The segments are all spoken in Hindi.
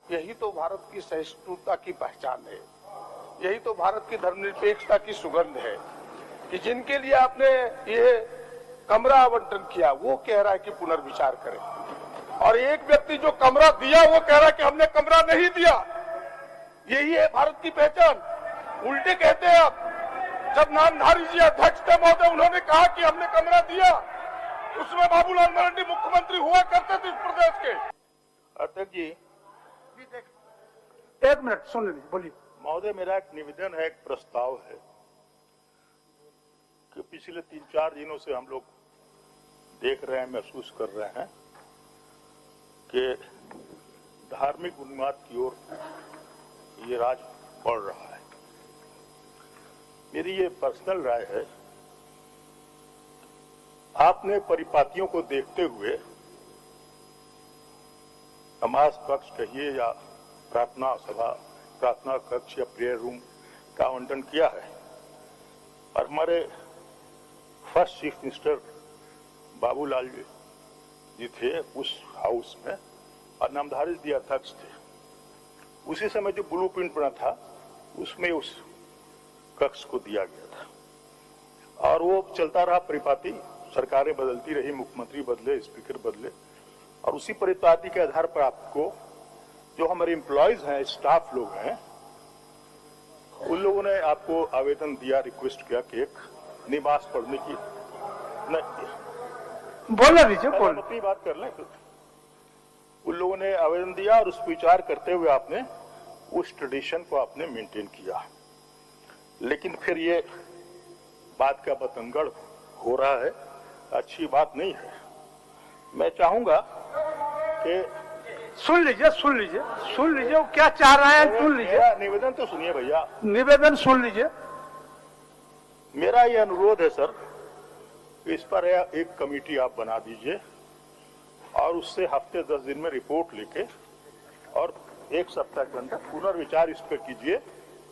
यही तो भारत की सहिष्णुता की पहचान है, यही तो भारत की धर्मनिरपेक्षता की सुगंध है कि जिनके लिए आपने ये कमरा आवंटन किया वो कह रहा है कि पुनर्विचार करें, और एक व्यक्ति जो कमरा दिया वो कह रहा है कि हमने कमरा नहीं दिया। यही है भारत की पहचान। उल्टे कहते हैं आप। जब नामधारी जी अध्यक्ष थे महोदय, उन्होंने कहा कि हमने कमरा दिया, उसमें बाबूलाल मरांडी मुख्यमंत्री हुआ करते थे इस प्रदेश के। अध्यक्ष जी, एक मिनट सुन लीजिए, बोलिए। महोदय, मेरा एक निवेदन है, एक प्रस्ताव है कि पिछले 3-4 दिनों से हम लोग देख रहे हैं, महसूस कर रहे हैं कि धार्मिक उन्माद की ओर ये राज बढ़ रहा है। मेरी ये पर्सनल राय है, आपने परिपाटियों को देखते हुए नमाज कक्ष कहिए या प्रार्थना सभा, प्रार्थना कक्ष या प्रेयर रूम का आवंटन किया है, और हमारे first chief minister Babulal ji थे उस हाउस में, और नामधारी जी अध्यक्ष थे। उसी समय जो ब्लूप्रिंट बना था उसमें उस कक्ष को दिया गया था, और वो चलता रहा परिपाटी। सरकारें बदलती रही, मुख्यमंत्री बदले, स्पीकर बदले, और उसी परिपाटी के आधार पर आपको जो हमारे एम्प्लॉयज हैं, स्टाफ लोग हैं, उन लोगों ने आपको आवेदन दिया, रिक्वेस्ट किया कि एक निवास पढ़ने की बोलना दीजिए, अपनी बात कर लें। उन लोगों ने आवेदन दिया और उस पर विचार करते हुए आपने उस ट्रेडिशन को आपने मेंटेन किया। लेकिन फिर ये बात का बतंगड़ हो रहा है, अच्छी बात नहीं है। मैं चाहूंगा कि सुन लीजिए वो क्या चाह रहे हैं, सुन लीजिए। निवेदन तो सुनिए भैया, निवेदन सुन लीजिए। मेरा ये अनुरोध है सर, इस पर एक कमेटी आप बना दीजिए और उससे हफ्ते 10 दिन में रिपोर्ट लेके और 1 सप्ताह के अंदर पुनर्विचार इस पर कीजिए,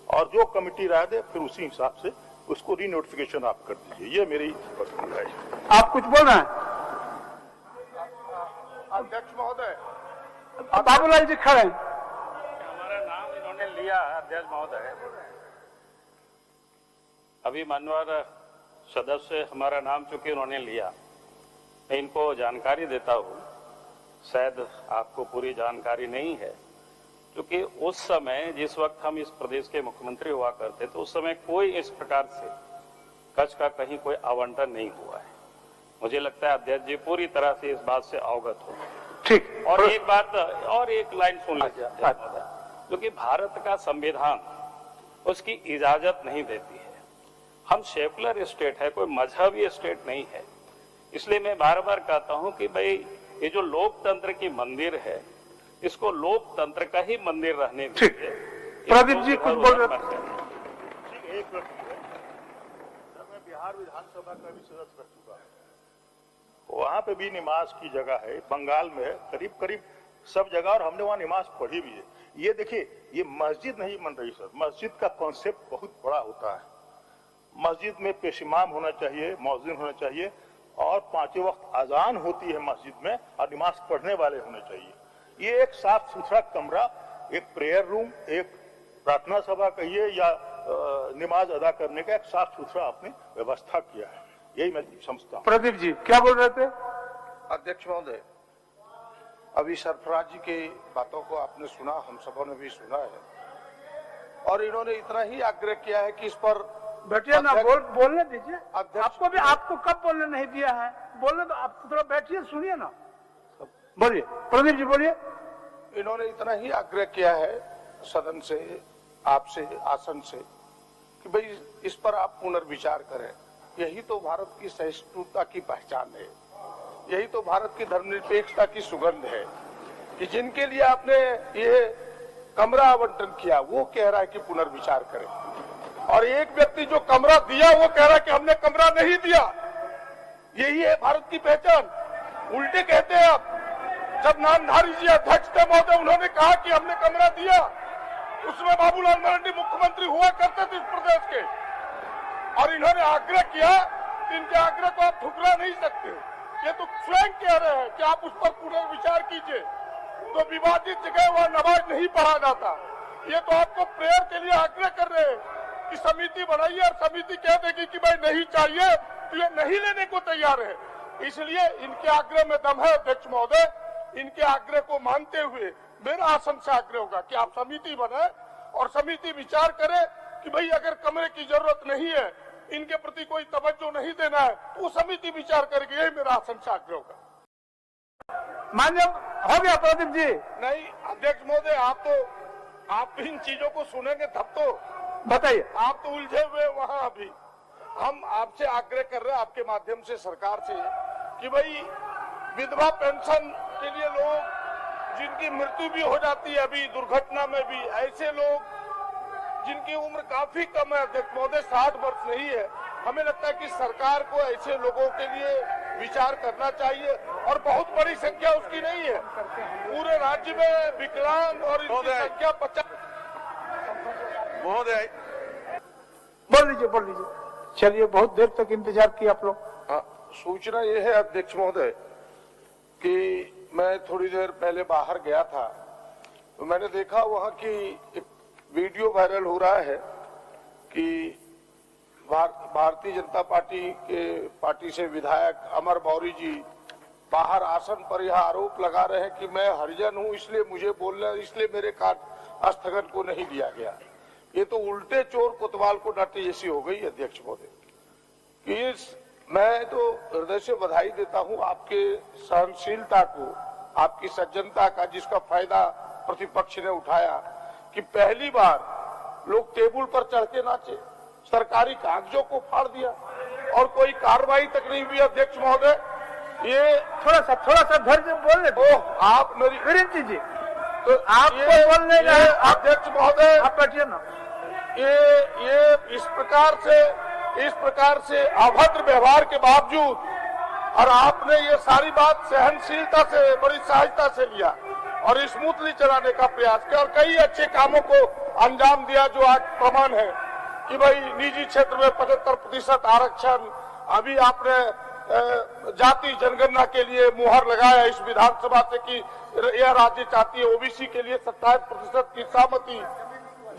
और जो कमेटी राय दे फिर उसी हिसाब से उसको रीनोटिफिकेशन आप कर दीजिए। ये मेरी पर्सनल राय है। आप कुछ बोल रहे हैं? अध्यक्ष महोदय, बाबूलाल जी खड़े हैं। हमारा नाम इन्होंने लिया, अध्यक्ष महोदय। अभी माननीय सदस्य हमारा नाम चूंकि उन्होंने लिया, मैं इनको जानकारी देता हूँ, शायद आपको पूरी जानकारी नहीं है, क्योंकि उस समय जिस वक्त हम इस प्रदेश के मुख्यमंत्री हुआ करते थे, उस समय कोई इस प्रकार से कक्ष का कहीं कोई आवंटन नहीं हुआ है। मुझे लगता है अध्यक्ष जी पूरी तरह से इस बात से अवगत हो। ठीक। और एक बात और एक लाइन सुन लीजिए, क्योंकि भारत का संविधान उसकी इजाजत नहीं देती है। हम सेकुलर स्टेट है, कोई मजहबी स्टेट नहीं है। इसलिए मैं बार बार कहता हूं कि भाई ये जो लोकतंत्र की मंदिर है, इसको लोकतंत्र का ही मंदिर रहने दीजिए। प्रदीप जी कुछ बोल रहे थे। एक मिनट, मैं बिहार विधानसभा का भी सदस्य रह चुका है, वहां पे भी निवास की जगह है। बंगाल में करीब करीब सब जगह, और हमने वहां निवास पढ़ी भी है। ये देखिए, ये मस्जिद नहीं बन रही सर, मस्जिद का कॉन्सेप्ट बहुत बड़ा होता है। मस्जिद में पेशिमाम होना चाहिए, मौजिन होना चाहिए, और 5 वक्त अजान होती है मस्जिद में, और नमाज पढ़ने वाले होने चाहिए। ये एक साफ सुथरा कमरा, एक प्रेयर रूम, एक प्रार्थना सभा कहिए या नमाज अदा करने का एक साफ सुथरा आपने व्यवस्था किया है, यही मैं समझता हूँ। प्रदीप जी क्या बोल रहे थे? अध्यक्ष महोदय, अभी सरफराज जी की बातों को आपने सुना, हम सबों ने भी सुना है, और इन्होंने इतना ही आग्रह किया है कि इस पर बैठिए ना, बोलने दीजिए। आपको भी, आपको कब बोलने नहीं दिया है? बोलने तो आप थोड़ा बैठिए, सुनिए ना, बोलिए प्रदीप जी बोलिए। इन्होंने इतना ही आग्रह किया है सदन से, आपसे, आसन से, कि भाई इस पर आप पुनर्विचार करें। यही तो भारत की सहिष्णुता की पहचान है, यही तो भारत की धर्मनिरपेक्षता की सुगंध है कि जिनके लिए आपने ये कमरा आवंटन किया वो कह रहा है कि पुनर्विचार करें, और एक व्यक्ति जो कमरा दिया वो कह रहा है कि हमने कमरा नहीं दिया। यही है भारत की पहचान। उल्टे कहते हैं आप। जब नामधारी जी अध्यक्ष थे महोदय, उन्होंने कहा कि हमने कमरा दिया, उसमें बाबूलाल मरांडी मुख्यमंत्री हुआ करते थे इस प्रदेश के, और इन्होंने आग्रह किया, इनके आग्रह को आप ठुकरा नहीं सकते। ये तो स्वयं कह रहे हैं कि आप उस पर पुनर्विचार कीजिए। तो विवादित जगह वह नमाज नहीं पढ़ा जाता। ये तो आपको प्रेयर के लिए आग्रह कर रहे हैं कि समिति बनाइए और समिति कह देगी कि भाई नहीं चाहिए तो ये नहीं लेने को तैयार है। इसलिए इनके आग्रह में दम है अध्यक्ष महोदय। इनके आग्रह को मानते हुए मेरा आसन से आग्रह होगा कि आप समिति बनाए और समिति विचार करे कि भाई अगर कमरे की जरूरत नहीं है, इनके प्रति कोई तवज्जो नहीं देना है, तो समिति विचार करेगी। यही मेरा आसन से आग्रह होगा। मान्य हो गया प्रदीप जी। नहीं अध्यक्ष महोदय, आप इन चीजों को सुनेंगे तब तो बताइए। आप तो उलझे हुए वहां। अभी हम आपसे आग्रह कर रहे हैं आपके माध्यम से सरकार से कि भाई विधवा पेंशन के लिए लोग जिनकी मृत्यु भी हो जाती है अभी दुर्घटना में भी, ऐसे लोग जिनकी उम्र काफी कम है अध्यक्ष महोदय, 60 वर्ष नहीं है, हमें लगता है कि सरकार को ऐसे लोगों के लिए विचार करना चाहिए। और बहुत बड़ी संख्या उसकी नहीं है, पूरे राज्य में विकलांग और इनकी संख्या 50। महोदय बोल लीजिए। चलिए, बहुत देर तक इंतजार किया आप लोग। सूचना ये है अध्यक्ष महोदय कि मैं थोड़ी देर पहले बाहर गया था, तो मैंने देखा वहां की एक वीडियो वायरल हो रहा है कि भारतीय जनता पार्टी से विधायक अमर मौर्य जी बाहर आसन पर यह आरोप लगा रहे हैं कि मैं हरिजन हूं, इसलिए मुझे बोलना, इसलिए मेरे कार्य स्थगन को नहीं दिया गया। ये तो उल्टे चोर कोतवाल को डांटे जैसी हो गई अध्यक्ष महोदय। मैं तो हृदय से बधाई देता हूं आपके सहनशीलता को, आपकी सज्जनता का, जिसका फायदा प्रतिपक्ष ने उठाया कि पहली बार लोग टेबल पर चढ़ के नाचे, सरकारी कागजों को फाड़ दिया और कोई कार्रवाई तक नहीं हुई। अध्यक्ष महोदय, ये थोड़ा सा धैर्य बोलने दो। आप मेरी विरिंची जी, तो आपको बोलने का अध्यक्ष महोदय, आप बैठिए ना। ये इस प्रकार से अभद्र व्यवहार के बावजूद, और आपने ये सारी बात सहनशीलता से, बड़ी सहजता से लिया और स्मूथली चलाने का प्रयास किया और कई अच्छे कामों को अंजाम दिया, जो आज प्रमाण है कि भाई निजी क्षेत्र में 75% आरक्षण, अभी आपने जाति जनगणना के लिए मुहर लगाया इस विधानसभा से कि यह राज्य चाहती है ओबीसी के लिए 27% की सहमति,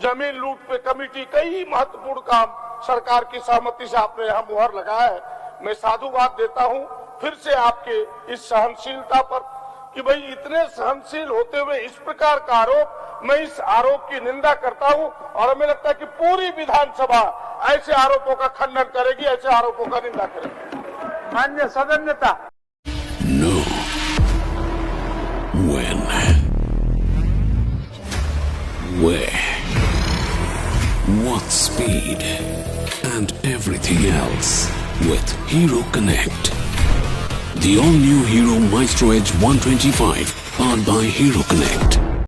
जमीन लूट पे कमेटी, कई महत्वपूर्ण काम सरकार की सहमति से आपने यहाँ मुहर लगाया है। मैं साधुवाद देता हूँ फिर से आपके इस सहनशीलता पर कि भाई इतने सहनशील होते हुए इस प्रकार का आरोप, मैं इस आरोप की निंदा करता हूं और हमें लगता है कि पूरी विधानसभा ऐसे आरोपों का खंडन करेगी, ऐसे आरोपों का निंदा करेगी। माननीय सदन नेता। No. When? Where? What speed? And everything else with Hero Connect. The all-new Hero Maestro Edge 125 powered by Hero Connect.